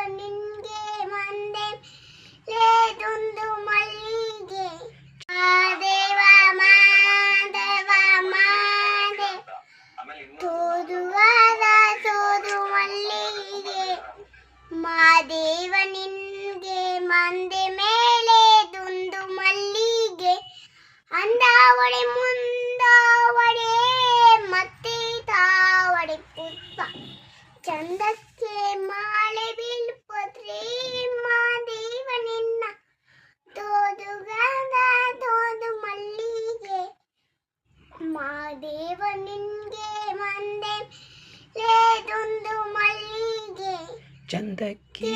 ನಿನ್ಗೆ ಮಂದೆ ಲೇದೊಂದು ಮಲ್ಲಿಗೆ ಮಾದೇವ ಮಾದೇವ ಮಾದೆ ತೋದುವಾದ ತೋದು ಮಲ್ಲಿಗೆ ಮಾದೇವ ನಿನ್ಗೆ ಮಂದೆ ಮೇಲೆ ದುಂದು ಮಲ್ಲಿಗೆ ಅಂದಾವಡೆ ಮುಂದಾವಡೆ ಮತ್ತೆ ತಾವಡೆ ಪುಷ್ಪ ಚಂದಕ್ಕೆ ಮಾಲೆ ಬೀಳ್ಪತ್ರೆ ಮಾದೇವ ನಿನ್ನ ತೋದುಗಾದ ತೋದು ಮಲ್ಲಿಗೆ ಮಾದೇವ ನಿನ್ಗೆ ಮಂದೆ ಲೇದೊಂದು ಮಲ್ಲಿಗೆ ಚಂದಕ್ಕೆ